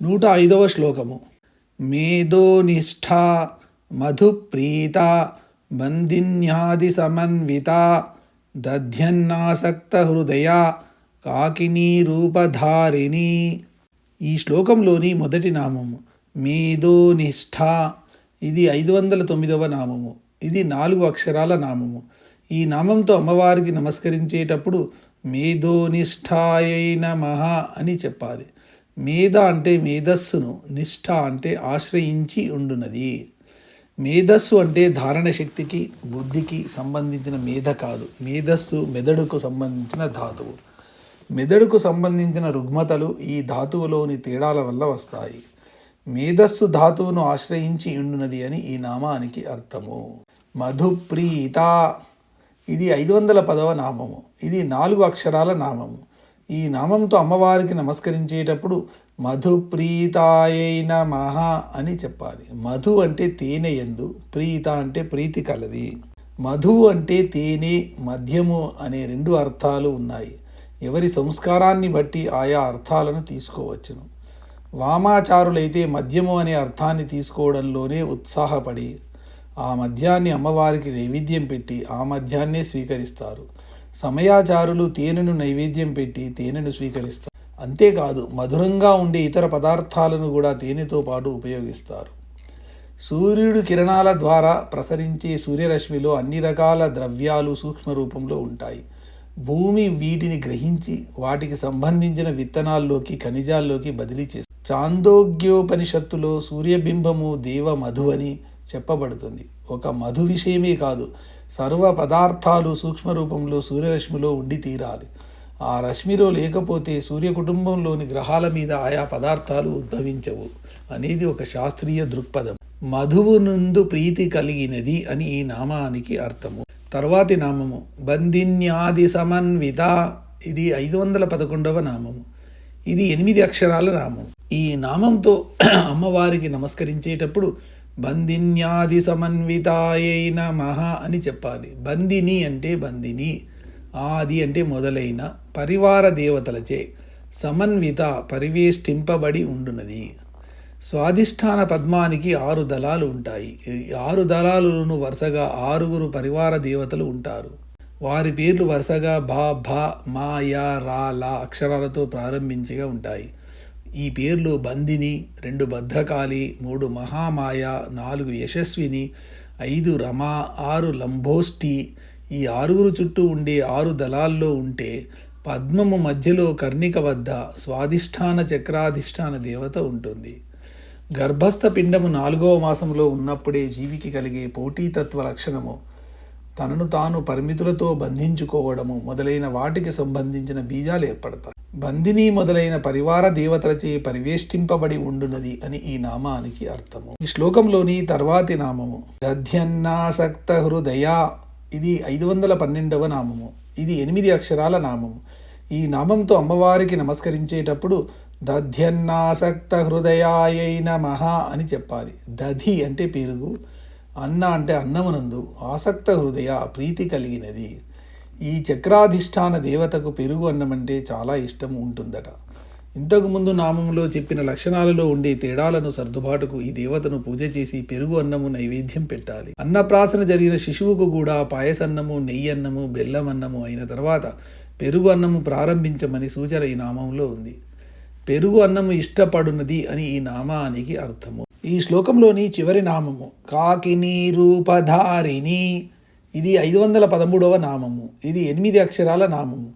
105వ శ్లోకము. మేధోనిష్ఠా మధుప్రీత బంధిన్యాది సమన్విత దధ్యన్నాసక్త హృదయ కాకినీ రూపధారిణి. ఈ శ్లోకంలోని మొదటి నామము మేధోనిష్ఠ. ఇది 509వ నామము. ఇది 4 అక్షరాల నామము. ఈ నామంతో అమ్మవారికి నమస్కరించేటప్పుడు మేధోనిష్ఠాయై నమః అని చెప్పాలి. మేధ అంటే మేధస్సును, నిష్ఠ అంటే ఆశ్రయించి ఉండునది. మేధస్సు అంటే ధారణ శక్తికి, బుద్ధికి సంబంధించిన మేధ కాదు. మేధస్సు మెదడుకు సంబంధించిన ధాతువు. మెదడుకు సంబంధించిన రుగ్మతలు ఈ ధాతువులోని తేడాల వల్ల వస్తాయి. మేధస్సు ధాతువును ఆశ్రయించి ఉండునది అని ఈ నామానికి అర్థము. మధుప్రీత. ఇది 510వ నామము. ఇది 4 అక్షరాల నామము. ఈ నామంతో అమ్మవారికి నమస్కరించేటప్పుడు మధుప్రీతాయై నమః అని చెప్పాలి. మధు అంటే తేనె యందు, ప్రీత అంటే ప్రీతి కలది. మధు అంటే తేనె, మద్యము అనే 2 అర్థాలు ఉన్నాయి. ఎవరి సంస్కారాన్ని బట్టి ఆయా అర్థాలను తీసుకోవచ్చును. వామాచారులైతే మద్యము అనే అర్థాన్ని తీసుకోవడంలోనే ఉత్సాహపడి ఆ మద్యాన్ని అమ్మవారికి నైవేద్యం పెట్టి ఆ మద్యాన్నే స్వీకరిస్తారు. సమయాచారులు తేనెను నైవేద్యం పెట్టి తేనెను స్వీకరిస్తారు. అంతేకాదు, మధురంగా ఉండే ఇతర పదార్థాలను కూడా తేనెతో పాటు ఉపయోగిస్తారు. సూర్యుడు కిరణాల ద్వారా ప్రసరించే సూర్యరశ్మిలో అన్ని రకాల ద్రవ్యాలు సూక్ష్మ రూపంలో ఉంటాయి. భూమి వీటిని గ్రహించి వాటికి సంబంధించిన విత్తనాల్లోకి, ఖనిజాల్లోకి బదిలీ చేస్తుంది. చాందోగ్యోపనిషత్తులో సూర్యబింబము దేవ మధు అని చెప్పబడుతుంది. ఒక మధు విషయమే కాదు, సర్వ పదార్థాలు సూక్ష్మ రూపంలో సూర్యరశ్మిలో ఉండి తీరాలి. ఆ రశ్మిలో లేకపోతే సూర్య కుటుంబంలోని గ్రహాల మీద ఆయా పదార్థాలు ఉద్భవించవు అనేది ఒక శాస్త్రీయ దృక్పథం. మధువు నుండు ప్రీతి కలిగినది అని ఈ నామానికి అర్థము. తర్వాతి నామము బంధిన్యాది సమన్విత. ఇది 511వ నామము. ఇది 8 అక్షరాల నామం. ఈ నామంతో అమ్మవారికి నమస్కరించేటప్పుడు బంధిన్యాది సమన్వితాయై నమః అని చెప్పాలి. బంధిని అంటే బంధిని, ఆది అంటే మొదలైన పరివార దేవతలచే, సమన్విత పరివేష్టింపబడి ఉండునది. స్వాధిష్టాన పద్మానికి 6 దళాలు ఉంటాయి. ఈ 6 దళాలను వరుసగా 6 పరివార దేవతలు ఉంటారు. వారి పేర్లు వరుసగా భ, భ, మా, యా, రా, లా అక్షరాలతో ప్రారంభించిగా ఉంటాయి. ఈ పేర్లు బంధిని, 2 భద్రకాళి, 3 మహామాయ, 4 యశస్విని, 5 రమ, 6 లంబోష్టి. ఈ 6 చుట్టూ ఉండే 6 దళాల్లో ఉంటే పద్మము మధ్యలో కర్ణిక వద్ద స్వాధిష్టాన చక్రాధిష్టాన దేవత ఉంటుంది. గర్భస్థ పిండము 4వ మాసంలో ఉన్నప్పుడే జీవికి కలిగే పోటీతత్వ లక్షణము, తనను తాను పరిమితులతో బంధించుకోవడము మొదలైన వాటికి సంబంధించిన బీజాలు ఏర్పడతాయి. బంధిని మొదలైన పరివార దేవతలచే పరివేష్టింపబడి ఉండునది అని ఈ నామానికి అర్థము. ఈ శ్లోకంలోని తర్వాతి నామము దధ్యన్నాసక్త హృదయ. ఇది 512వ నామము. ఇది 8 అక్షరాల నామము. ఈ నామంతో అమ్మవారికి నమస్కరించేటప్పుడు దధ్యన్నాసక్త హృదయాయై నమః అని చెప్పాలి. దధి అంటే పెరుగు, అన్న అంటే అన్నమునందు, ఆసక్త హృదయ ప్రీతి కలిగినది. ఈ చక్రాధిష్టాన దేవతకు పెరుగు అన్నం అంటే చాలా ఇష్టం ఉంటుందట. ఇంతకుముందు నామంలో చెప్పిన లక్షణాలలో ఉండే తేడాలను సర్దుబాటుకు ఈ దేవతను పూజ చేసి పెరుగు అన్నము నైవేద్యం పెట్టాలి. అన్నప్రాసన జరిగిన శిశువుకు కూడా పాయసన్నము, నెయ్యి అన్నము, బెల్లం అన్నము అయిన తర్వాత పెరుగు అన్నము ప్రారంభించమని సూచన ఈ నామంలో ఉంది. పెరుగు అన్నము ఇష్టపడునది అని ఈ నామానికి అర్థము. ఈ శ్లోకంలోని చివరి నామము కాకినీ రూపధారిణి. ఇది 513వ నామము. ఇది 8 అక్షరాల నామము.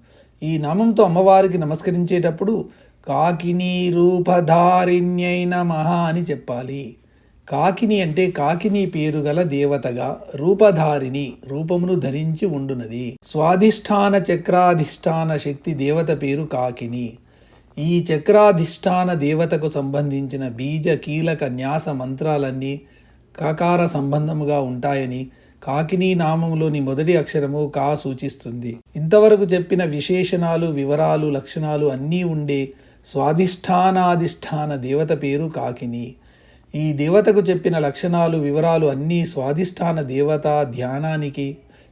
ఈ నామంతో అమ్మవారికి నమస్కరించేటప్పుడు కాకినీ రూపధారిణ్యై నమః అని చెప్పాలి. కాకిని అంటే కాకిని పేరు గల దేవతగా, రూపధారిణి రూపమును ధరించి ఉండునది. స్వాధిష్టాన చక్రాధిష్టాన శక్తి దేవత పేరు కాకిని. ఈ చక్రాధిష్టాన దేవతకు సంబంధించిన బీజ కీలక న్యాస మంత్రాలన్నీ కాకార సంబంధముగా ఉంటాయని కాకినీ నామంలోని మొదటి అక్షరము కా సూచిస్తుంది. ఇంతవరకు చెప్పిన విశేషణాలు, వివరాలు, లక్షణాలు అన్నీ ఉండే స్వాధిష్టానాధిష్టాన దేవత పేరు కాకిని. ఈ దేవతకు చెప్పిన లక్షణాలు, వివరాలు అన్నీ స్వాధిష్టాన దేవత ధ్యానానికి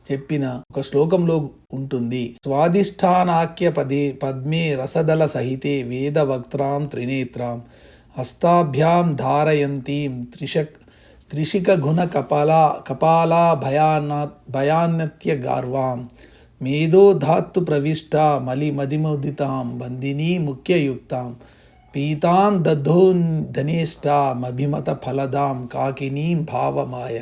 చెప్పిన ఒక శ్లోకంలో ఉంటుంది. స్వాధిష్టానాఖ్య పదే పద్మే రసదల సహితే వేద వక్త్రాం త్రినేత్రాం హస్తాభ్యాం ధారయంతీం కపాలా భయాన్నత్య గార్వాం మేధో ధాత్తు ప్రవిష్ట మదిముదితాం బందినీ ముఖ్యయుక్తాం పీతాం దధోన్ ధనేష్టామభిమత ఫలదాం కాకినీం భావమాయ.